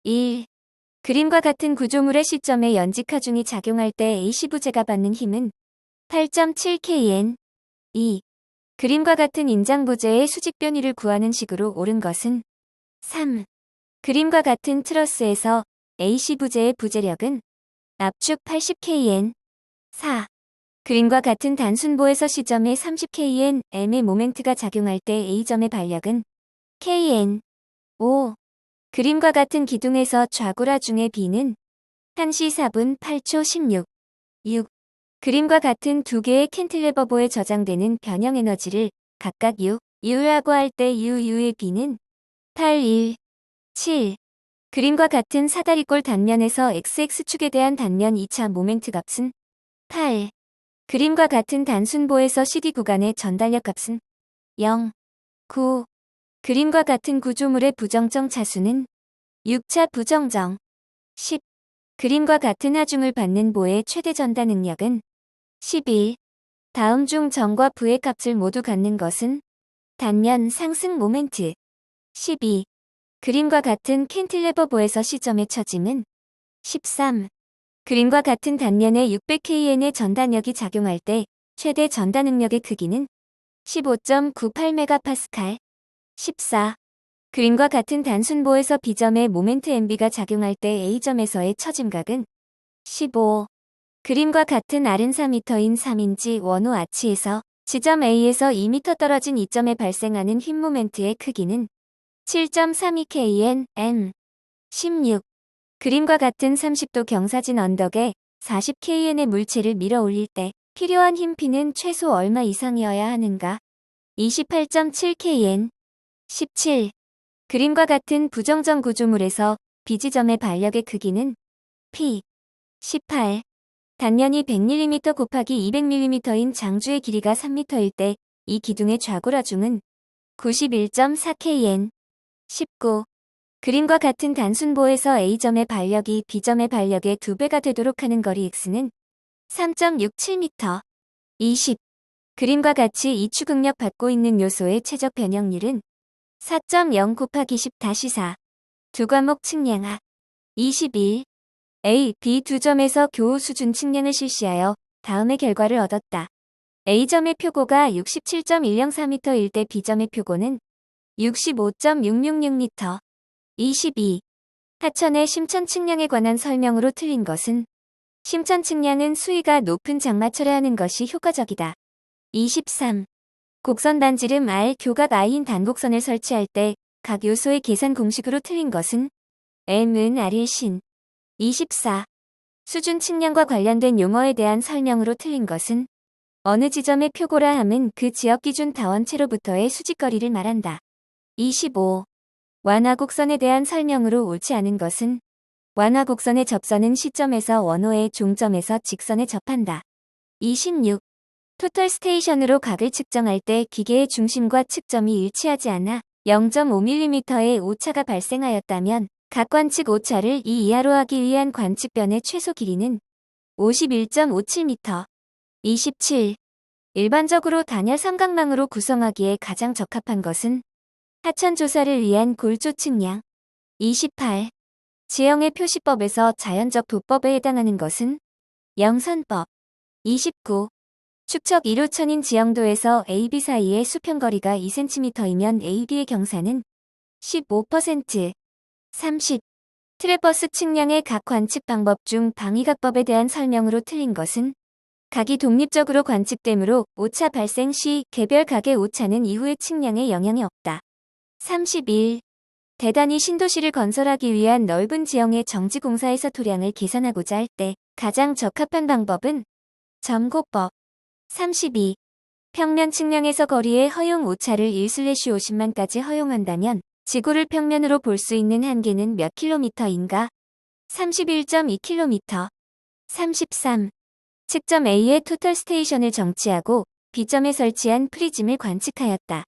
1. 그림과 같은 구조물의 시점에 연직하중이 작용할 때 A시부재가 받는 힘은 8.7kN. 2. 그림과 같은 인장부재의 수직 변이를 구하는 식으로 옳은 것은 3. 그림과 같은 트러스에서 A시부재의 부재력은 압축 80kN. 4. 그림과 같은 단순보에서 시점에 30kN, M의 모멘트가 작용할 때 A점의 발력은 kN. 5. 그림과 같은 기둥에서 좌구라 중의 B는 1시 4분 8초 16. 6. 그림과 같은 두 개의 캔틸레버보에 저장되는 변형 에너지를 각각 U, U라고 할 때 UU의 B는 8, 1, 7. 그림과 같은 사다리꼴 단면에서 XX축에 대한 단면 2차 모멘트 값은 8. 그림과 같은 단순보에서 CD 구간의 전달력 값은 0, 9. 그림과 같은 구조물의 부정정 차수는 6차 부정정. 10. 그림과 같은 하중을 받는 보의 최대 전달 능력은 11. 다음 중 정과 부의 값을 모두 갖는 것은 단면 상승 모멘트. 12. 그림과 같은 캔틸레버보에서 시점의 처짐은 13. 그림과 같은 단면에 600kN의 전단력이 작용할 때 최대 전단 능력의 크기는 15.98MPa. 14. 그림과 같은 단순보에서 B점에 모멘트 MB가 작용할 때 A점에서의 처짐각은 15. 그림과 같은 R은 4m인 3인지 원호 아치에서 지점 A에서 2m 떨어진 이점에 발생하는 힘 모멘트의 크기는 7.32kN, M. 16. 그림과 같은 30도 경사진 언덕에 40kN의 물체를 밀어 올릴 때 필요한 힘 P는 최소 얼마 이상이어야 하는가? 28.7kN. 17. 그림과 같은 부정정 구조물에서 B지점의 발력의 크기는 P. 18. 단면이 100mm 곱하기 200mm인 장주의 길이가 3m일 때 이 기둥의 좌구라중은 91.4kN. 19. 그림과 같은 단순보에서 A점의 발력이 B점의 발력의 2배가 되도록 하는 거리 x는 3.67m. 20. 그림과 같이 이추극력 받고 있는 요소의 최적 변형률은 4.0 곱하기 10-4. 두 과목 측량하. 21. A, B 두 점에서 교우 수준 측량을 실시하여 다음의 결과를 얻었다. A점의 표고가 67.104m일 때 B점의 표고는 65.666m. 22. 하천의 심천 측량에 관한 설명으로 틀린 것은 심천 측량은 수위가 높은 장마철에 하는 것이 효과적이다. 23. 곡선 반지름 R 교각 I인 단곡선을 설치할 때 각 요소의 계산 공식으로 틀린 것은 M은 R일 신. 24. 수준 측량과 관련된 용어에 대한 설명으로 틀린 것은 어느 지점의 표고라 함은 그 지역 기준 다원체로부터의 수직거리를 말한다. 25. 완화곡선에 대한 설명으로 옳지 않은 것은 완화곡선의 접선은 시점에서 원호의 종점에서 직선에 접한다. 26. 토털 스테이션으로 각을 측정할 때 기계의 중심과 측점이 일치하지 않아 0.5mm의 오차가 발생하였다면 각 관측 오차를 이 이하로 하기 위한 관측변의 최소 길이는 51.57m. 27. 일반적으로 단열 삼각망으로 구성하기에 가장 적합한 것은 하천 조사를 위한 골조 측량. 28. 지형의 표시법에서 자연적 도법에 해당하는 것은 영선법. 29. 축척 1호천인 지형도에서 AB 사이의 수평거리가 2cm이면 AB의 경사는 15%. 30. 트레버스 측량의 각 관측 방법 중 방위각법에 대한 설명으로 틀린 것은 각이 독립적으로 관측되므로 오차 발생 시 개별 각의 오차는 이후의 측량에 영향이 없다. 31. 대단히 신도시를 건설하기 위한 넓은 지형의 정지공사에서 토량을 계산하고자 할 때 가장 적합한 방법은 점고법. 32. 평면 측량에서 거리의 허용 오차를 1/50만까지 허용한다면 지구를 평면으로 볼 수 있는 한계는 몇 킬로미터인가? 31.2km. 33. 측점 A의 토털 스테이션을 정치하고 B점에 설치한 프리즘을 관측하였다.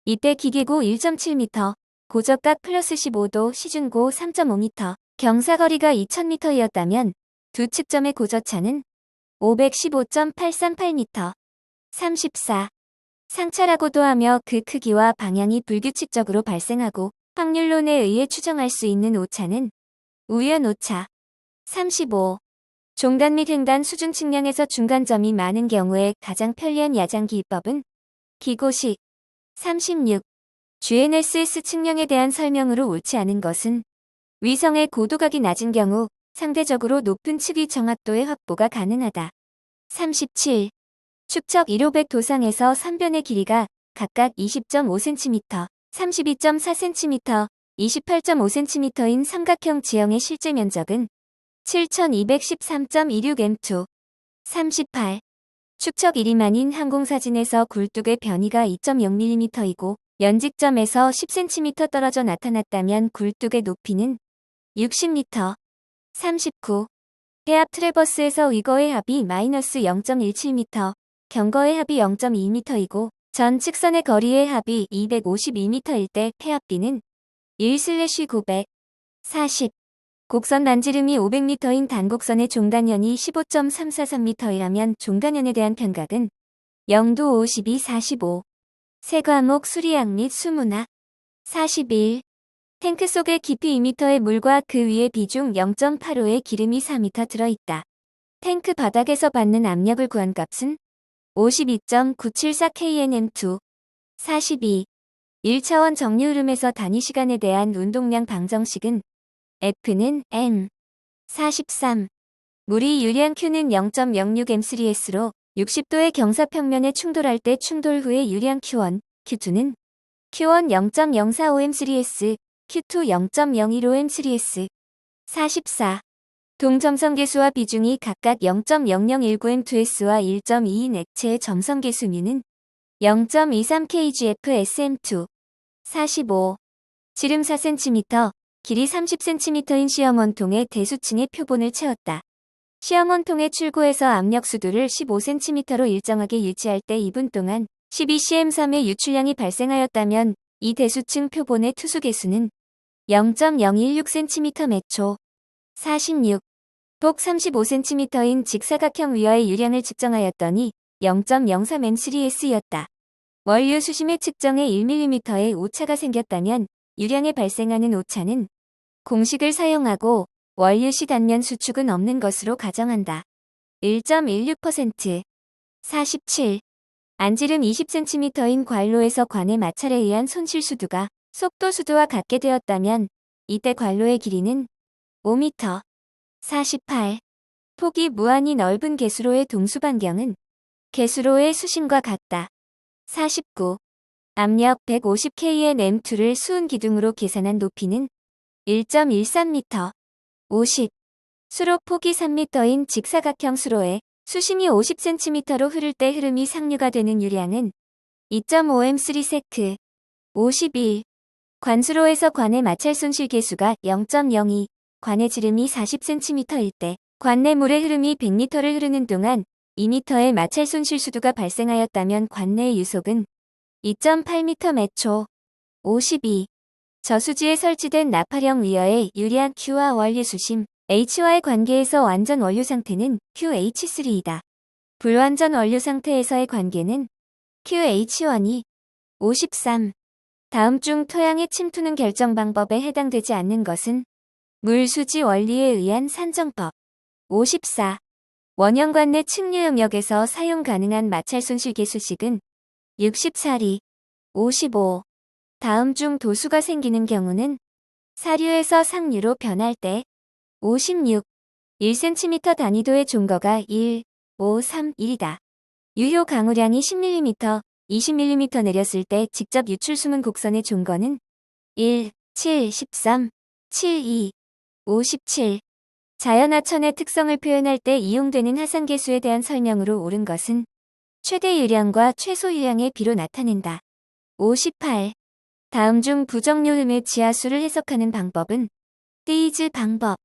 이때 기계고 1.7m, 고적각 플러스 15도, 시준고 3.5m, 경사거리가 2000m이었다면 두 측점의 고저차는 515.838m. 34. 상차라고도 하며 그 크기와 방향이 불규칙적으로 발생하고 확률론에 의해 추정할 수 있는 오차는 우연 오차. 35. 종단 및 횡단 수중 측량에서 중간점이 많은 경우에 가장 편리한 야장 기법은 기고식. 36. GNSS 측량에 대한 설명으로 옳지 않은 것은 위성의 고도각이 낮은 경우 상대적으로 높은 측위 정확도의 확보가 가능하다. 37. 축척 1500 도상에서 3변의 길이가 각각 20.5cm, 32.4cm, 28.5cm인 삼각형 지형의 실제 면적은 7213.26m2. 38. 축척 1이 만인 항공사진에서 굴뚝의 변이가 2.0mm이고 연직점에서 10cm 떨어져 나타났다면 굴뚝의 높이는 60m. 39. 해합 트래버스에서 위거의 합이 -0.17m, 경거의 합이 0.2m이고 전 측선의 거리의 합이 252m일 때 해합비는 1/900. 40. 곡선 반지름이 500m인 단곡선의 종단연이 15.343m이라면 종단연에 대한 편각은 0도 52, 45. 세 과목 수리학 및 수문학. 41. 탱크 속에 깊이 2m의 물과 그 위에 비중 0.85의 기름이 4m 들어있다. 탱크 바닥에서 받는 압력을 구한 값은 52.974kNm2. 42. 1차원 정류 흐름에서 단위 시간에 대한 운동량 방정식은 F는 m. 43. 물이 유량 Q는 0.06m3S로 60도의 경사평면에 충돌할 때 충돌 후의 유량 Q1, Q2는 Q1 0.045m3S, Q2 0.015m3S. 44. 동점성계수와 비중이 각각 0.0019m2S와 1.2인 액체의 점성계수 μ는 0.23kgf/sm2. 45. 지름 4cm, 길이 30cm인 시험원통에 대수층의 표본을 채웠다. 시험원통의 출구에서 압력 수도를 15cm로 일정하게 유지할 때 2분 동안 12cm3의 유출량이 발생하였다면 이 대수층 표본의 투수계수는 0.016cm 매초. 46. 폭 35cm인 직사각형 위어의 유량을 측정하였더니 0.03m3S였다. 원유 수심의 측정에 1mm의 오차가 생겼다면 유량에 발생하는 오차는 공식을 사용하고 원유시 단면 수축은 없는 것으로 가정한다. 1.16%. 47. 안지름 20cm인 관로에서 관의 마찰에 의한 손실수두가 속도수두와 같게 되었다면 이때 관로의 길이는 5m. 48. 폭이 무한히 넓은 개수로의 동수반경은 개수로의 수심과 같다. 49. 압력 150kNm2를 수은 기둥으로 계산한 높이는 1.13m. 50. 수로 폭이 3m인 직사각형 수로에 수심이 50cm로 흐를 때 흐름이 상류가 되는 유량은 2.5m3s. 51. 관수로에서 관의 마찰 손실 계수가 0.02, 관의 지름이 40cm일 때 관내 물의 흐름이 100m를 흐르는 동안 2m의 마찰 손실 수두가 발생하였다면 관내의 유속은 2.8m 매초. 52. 저수지에 설치된 나팔형 위어의 유량 Q와 원유 수심 H와의 관계에서 완전 원유 상태는 QH3이다. 불완전 원유 상태에서의 관계는 QH1이. 53. 다음 중 토양의 침투는 결정 방법에 해당되지 않는 것은 물수지 원리에 의한 산정법. 54. 원형 관내 측류 영역에서 사용 가능한 마찰 손실 계수식은 64리. 55. 다음 중 도수가 생기는 경우는 사류에서 상류로 변할 때. 56. 1cm 단위도의 종거가 1, 5, 3, 1이다. 유효 강우량이 10mm, 20mm 내렸을 때 직접 유출 숨은 곡선의 종거는 1, 7, 13, 7, 2, 57. 자연하천의 특성을 표현할 때 이용되는 하산계수에 대한 설명으로 옳은 것은 최대 유량과 최소 유량의 비로 나타낸다. 58. 다음 중 부정료음의 지하수를 해석하는 방법은 띠즈 방법.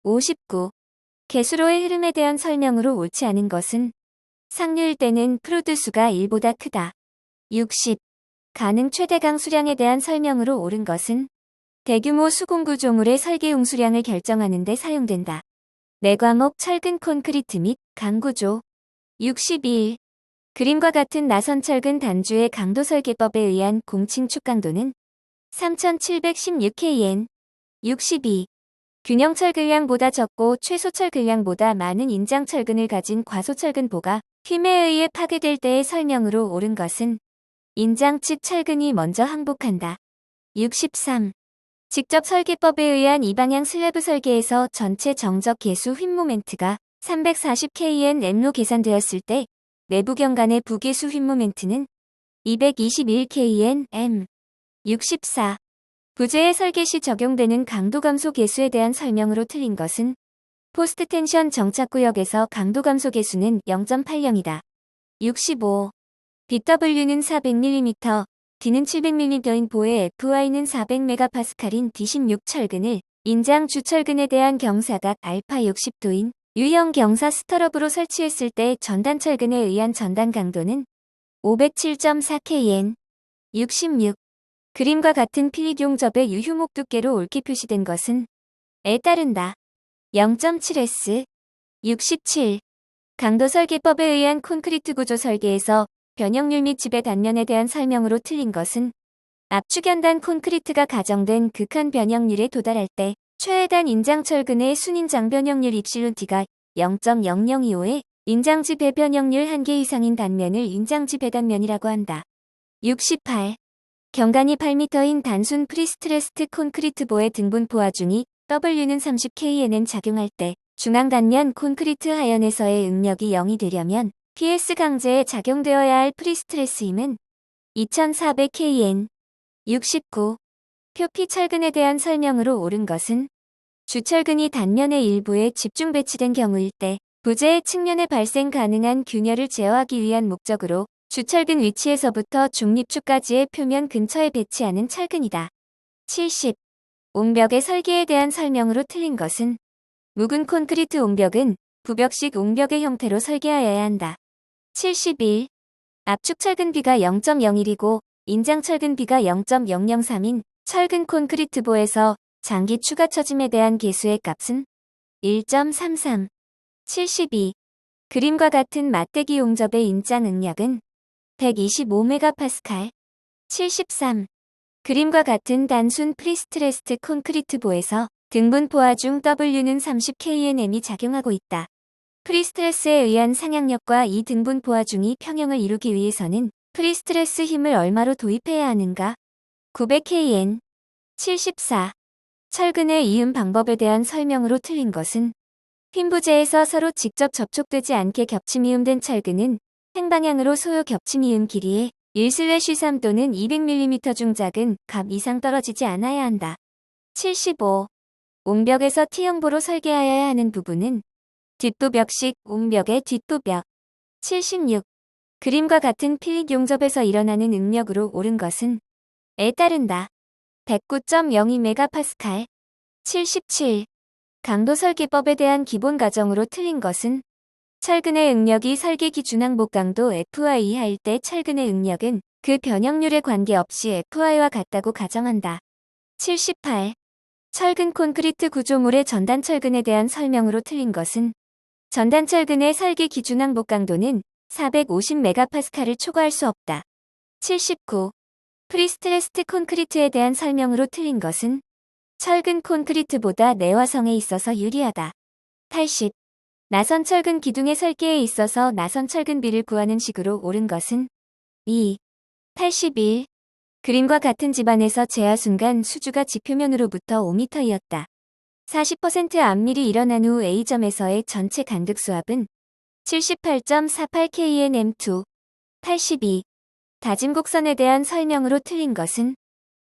59. 개수로의 흐름에 대한 설명으로 옳지 않은 것은 상류일 때는 프로드수가 1보다 크다. 60. 가능 최대강 수량에 대한 설명으로 옳은 것은 대규모 수공구조물의 설계 용수량을 결정하는 데 사용된다. 네 과목 철근 콘크리트 및 강구조. 61. 그림과 같은 나선 철근 단주의 강도 설계법에 의한 공칭축 강도는 3716kN. 62. 균형철근량보다 적고 최소철근량보다 많은 인장철근을 가진 과소철근보가 힘에 의해 파괴될 때의 설명으로 옳은 것은 인장 측 철근이 먼저 항복한다. 63. 직접 설계법에 의한 이방향 슬래브 설계에서 전체 정적 계수 휩 모멘트가 340kNm로 계산되었을 때 내부 경관의 부계수 휩 모멘트는 221kNm. 64. 부재의 설계 시 적용되는 강도 감소 계수에 대한 설명으로 틀린 것은 포스트 텐션 정착구역에서 강도 감소 계수는 0.80이다. 65. BW는 400mm, D는 700mm인 보의 FY는 400MPa인 D16 철근을 인장 주철근에 대한 경사각 알파 60도인 U형 경사 스터럽으로 설치했을 때 전단 철근에 의한 전단 강도는 507.4kN. 66. 그림과 같은 필립 용접의 유효목 두께로 옳게 표시된 것은 에 따른다. 0.7S. 67. 강도 설계법에 의한 콘크리트 구조 설계에서 변형률 및 지배 단면에 대한 설명으로 틀린 것은 압축연단 콘크리트가 가정된 극한 변형률에 도달할 때 최해단 인장철근의 순인장 변형률 입실론 T가 0.0025에 인장지 배변형률 1개 이상인 단면을 인장지 배단면이라고 한다. 68. 경관이 8m인 단순 프리스트레스트 콘크리트보의 등분 포화 중이 W는 30kNm 작용할 때 중앙 단면 콘크리트 하연에서의 응력이 0이 되려면 PS 강제에 작용되어야 할 프리스트레스 힘은 2400kN. 69. 표피 철근에 대한 설명으로 옳은 것은 주철근이 단면의 일부에 집중 배치된 경우일 때 부재의 측면에 발생 가능한 균열을 제어하기 위한 목적으로 주철근 위치에서부터 중립축까지의 표면 근처에 배치하는 철근이다. 70. 옹벽의 설계에 대한 설명으로 틀린 것은 묵은 콘크리트 옹벽은 부벽식 옹벽의 형태로 설계하여야 한다. 71. 압축 철근 B가 0.01이고 인장 철근 B가 0.003인 철근 콘크리트보에서 장기 추가 처짐에 대한 계수의 값은 1.33. 72. 그림과 같은 맞대기 용접의 인장 응력은 125MPa. 73. 그림과 같은 단순 프리스트레스트 콘크리트보에서 등분 포화 중 W는 30kNm이 작용하고 있다. 프리스트레스에 의한 상향력과 이 등분 포화 중이 평형을 이루기 위해서는 프리스트레스 힘을 얼마로 도입해야 하는가? 900kN. 74. 철근의 이음 방법에 대한 설명으로 틀린 것은 휨부재에서 서로 직접 접촉되지 않게 겹침 이음된 철근은 행방향으로 소요 겹침 이음 길이에 1/3 또는 200mm 중 작은 값 이상 떨어지지 않아야 한다. 75. 옹벽에서 T형보로 설계하여야 하는 부분은 뒷부벽식 옹벽의 뒷부벽. 76. 그림과 같은 필립 용접에서 일어나는 응력으로 옳은 것은 에 따른다. 109.02MPa. 77. 강도 설계법에 대한 기본 가정으로 틀린 것은 철근의 응력이 설계 기준 항복 강도 FY 이하일 때 철근의 응력은 그 변형률에 관계없이 FY와 같다고 가정한다. 78. 철근 콘크리트 구조물의 전단 철근에 대한 설명으로 틀린 것은 전단 철근의 설계 기준 항복 강도는 450MPa를 초과할 수 없다. 79. 프리스트레스트 콘크리트에 대한 설명으로 틀린 것은 철근 콘크리트보다 내화성에 있어서 유리하다. 80. 나선 철근 기둥의 설계에 있어서 나선 철근 B를 구하는 식으로 옳은 것은 2. 81. 그림과 같은 집안에서 제하 순간 수주가 지표면으로부터 5m이었다. 40% 암밀이 일어난 후 A점에서의 전체 간극 수압은 78.48kNm2. 82. 다짐 곡선에 대한 설명으로 틀린 것은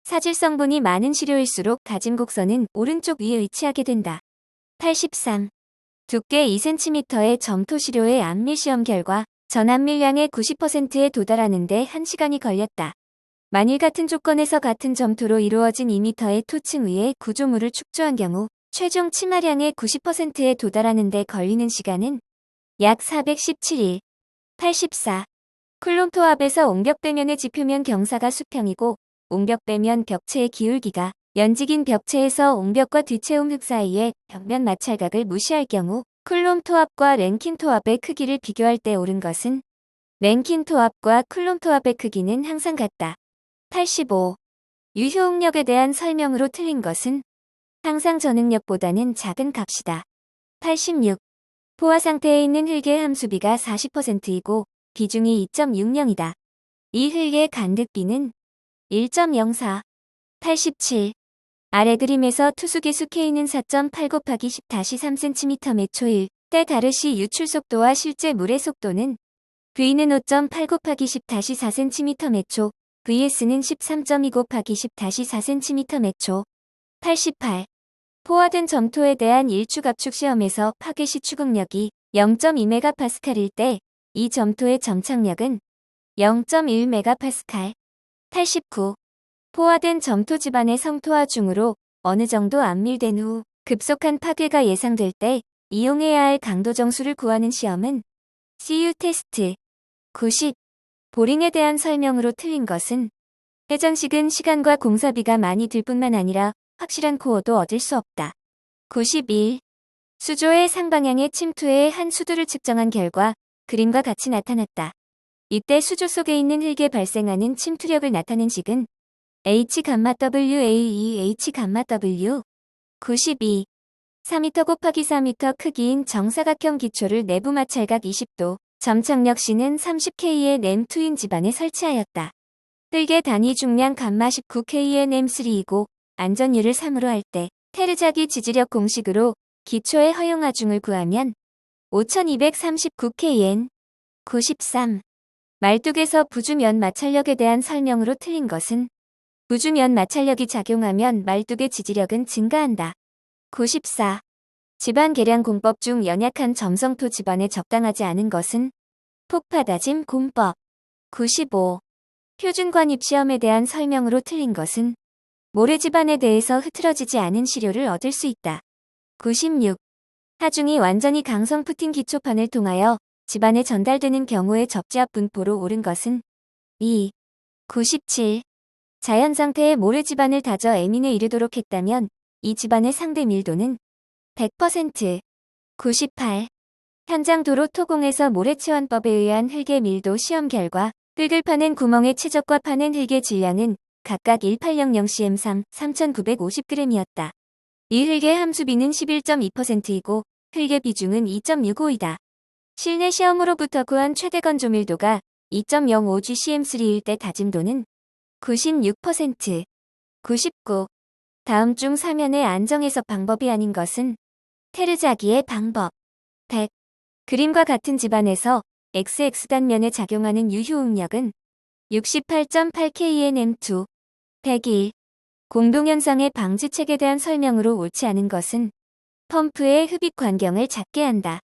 사질성분이 많은 시료일수록 다짐 곡선은 오른쪽 위에 위치하게 된다. 83. 두께 2cm의 점토 시료의 암밀 시험 결과 전암밀량의 90%에 도달하는 데 1시간이 걸렸다. 만일 같은 조건에서 같은 점토로 이루어진 2m의 토층 위에 구조물을 축조한 경우 최종 치마량의 90%에 도달하는 데 걸리는 시간은 약 417일. 84. 쿨롬토압에서 옹벽배면의 지표면 경사가 수평이고 옹벽배면 벽체의 기울기가 연직인 벽체에서 옹벽과 뒷체움 흙 사이의 벽면 마찰각을 무시할 경우 쿨롬토압과 랭킨토압의 크기를 비교할 때 옳은 것은 랭킨토압과 쿨롬토압의 크기는 항상 같다. 85. 유효응력에 대한 설명으로 틀린 것은 항상 저능력보다는 작은 값이다. 86. 포화 상태에 있는 흙의 함수비가 40%이고 비중이 2.60이다. 이 흙의 간극비는 1.04. 87. 아래 그림에서 투수계수 K는 4.8 곱하기 10-3cm 매 초일 때 다르시 유출 속도와 실제 물의 속도는 V는 5.8 곱하기 10-4cm 매 초, VS는 13.2 곱하기 10-4cm 매 초. 88. 포화된 점토에 대한 일축 압축 시험에서 파괴시 추극력이 0.2MPa일 때 이 점토의 점착력은 0.1MPa. 89. 포화된 점토 집안의 성토화 중으로 어느 정도 안밀된 후 급속한 파괴가 예상될 때 이용해야 할 강도 정수를 구하는 시험은 CU 테스트. 90. 보링에 대한 설명으로 틀린 것은 회전식은 시간과 공사비가 많이 들 뿐만 아니라 확실한 코어도 얻을 수 없다. 91. 수조의 상방향의 침투에 한 수두를 측정한 결과 그림과 같이 나타났다. 이때 수조 속에 있는 흙에 발생하는 침투력을 나타낸 식은 H-WAE H-W. 92. 4m 곱하기 4m 크기인 정사각형 기초를 내부 마찰각 20도, 점착력 C는 30K의 NM2인 집안에 설치하였다. 흙의 단위 중량 감마 19K의 NM3이고 안전율을 3으로 할 때 테르자기 지지력 공식으로 기초의 허용 하중을 구하면 5239Kn. 93. 말뚝에서 부주면 마찰력에 대한 설명으로 틀린 것은 부주면 마찰력이 작용하면 말뚝의 지지력은 증가한다. 94. 집안 계량 공법 중 연약한 점성토 집안에 적당하지 않은 것은 폭파다짐 공법. 95. 표준 관입 시험에 대한 설명으로 틀린 것은 모래 집안에 대해서 흐트러지지 않은 시료를 얻을 수 있다. 96. 하중이 완전히 강성 푸틴 기초판을 통하여 집안에 전달되는 경우의 접지압 분포로 옳은 것은 2. 97. 자연 상태의 모래 집안을 다져 M인에 이르도록 했다면 이 집안의 상대 밀도는 100%. 98. 현장 도로 토공에서 모래치환법에 의한 흙의 밀도 시험 결과 흙을 파낸 구멍의 최적과 파낸 흙의 질량은 각각 1800cm3 3950g이었다. 이 흙의 함수비는 11.2%이고 흙의 비중은 2.65이다. 실내 시험으로부터 구한 최대 건조밀도가 2.05gcm3일 때 다짐도는 96%. 99. 다음 중 사면의 안정해석 방법이 아닌 것은 테르자기의 방법. 100. 그림과 같은 집안에서 XX 단면에 작용하는 유효응력은 68.8KNM2. 101. 공동현상의 방지책에 대한 설명으로 옳지 않은 것은 펌프의 흡입 관경을 작게 한다.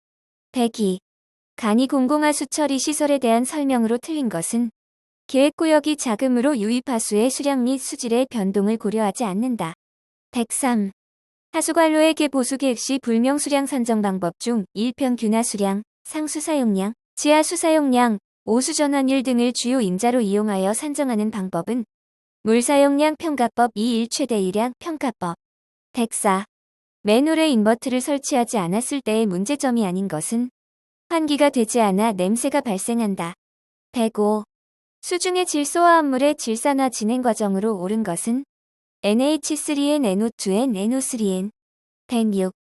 102. 간이 공공하수 처리 시설에 대한 설명으로 틀린 것은 계획구역이 작음으로 유입하수의 수량 및 수질의 변동을 고려하지 않는다. 103. 하수관로의 개 보수 계획 시 불명 수량 산정 방법 중 1평균 하수량, 상수 사용량, 지하수 사용량, 오수 전환율 등을 주요 임자로 이용하여 산정하는 방법은 물 사용량 평가법 2.1 최대유량 평가법. 104. 맨홀에 인버트를 설치하지 않았을 때의 문제점이 아닌 것은 환기가 되지 않아 냄새가 발생한다. 105. 수중의 질소화합물의 질산화 진행 과정으로 옳은 것은 NH3N NO2N NO3N. 106.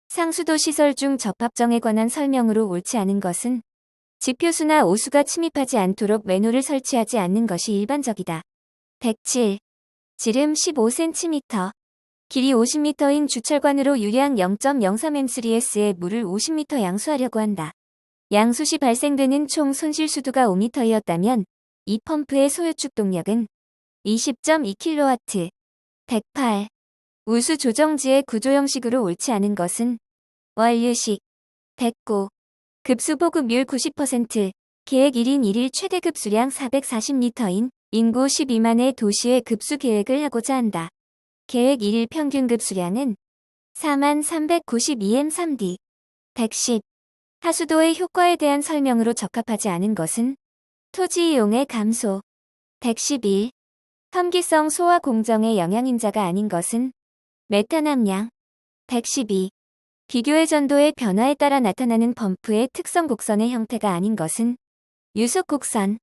상수도 시설 중 접합정에 관한 설명으로 옳지 않은 것은 지표수나 오수가 침입하지 않도록 맨홀을 설치하지 않는 것이 일반적이다. 107. 지름 15cm, 길이 50m인 주철관으로 유량 0.03M3S의 물을 50m 양수하려고 한다. 양수 시 발생되는 총 손실 수도가 5m이었다면 이 펌프의 소요 축동력은 20.2kW. 108. 우수 조정지의 구조 형식으로 옳지 않은 것은 원류식. 109. 급수 보급률 90%, 계획 1인 1일 최대 급수량 440L인 인구 12만의 도시의 급수 계획을 하고자 한다. 계획 1일 평균 급수량은 4392M3D. 110. 하수도의 효과에 대한 설명으로 적합하지 않은 것은 토지 이용의 감소. 111. 험기성 소화 공정의 영양인자가 아닌 것은 메탄 함량. 112. 비교의 전도의 변화에 따라 나타나는 펌프의 특성 곡선의 형태가 아닌 것은 유속 곡선.